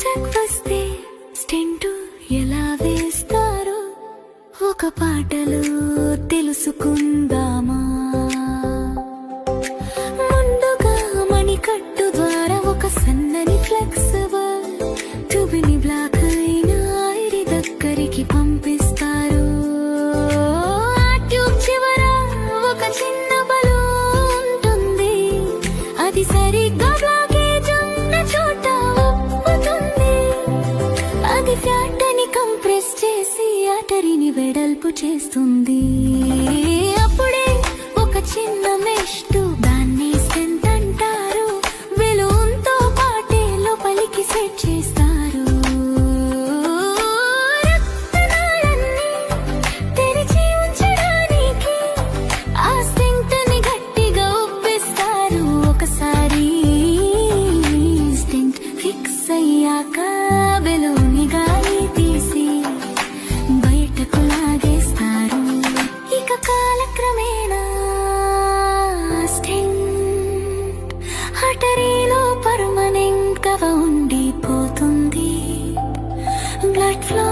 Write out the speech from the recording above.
Check వస్తే stent ఎలా వేస్తారో ఒక పాటలో తెలుసుకుందామా. ముందుగా మణికట్టు ద్వారా ఒక సన్నని ఫ్లెక్సిబుల్ ట్యూబ్ని బ్లాక్ అయిన ఐరి దగ్గరికి పంపిస్తారు. ఆ ట్యూబ్ చివర ఒక చిన్న బలూన్ ఉంటుంది. అది సరిగ్గా బ్లాకేజ్ ఉన్న చోట ఉప్పుతుంది. అది ఫ్యాట్ ని కంప్రెస్ చేసి ఆర్టరీని వెడల్పు చేస్తుంది. అప్పుడే ఒక చిన్న మెష్ ట్యూబ్, దాన్ని స్టెంట్ అంటారు, బెలూన్ తో పాటే లోపలికి సెట్ చేస్తారు. రక్తనాళాన్ని తెరిచి ఉంచడానికి ఆ స్టెంట్ ని గట్టిగా ఉబ్బిస్తారు. ఒకసారి స్టెంట్ ఫిక్స్ అయ్యాక బెలూన్ ని గాలి తీసి బయటకు లాగేస్తారు. ఇక కాలక్రమేణా స్టెంట్ ఆర్టరీలో పర్మనెంట్ గా ఉండిపోతుంది. Blood flow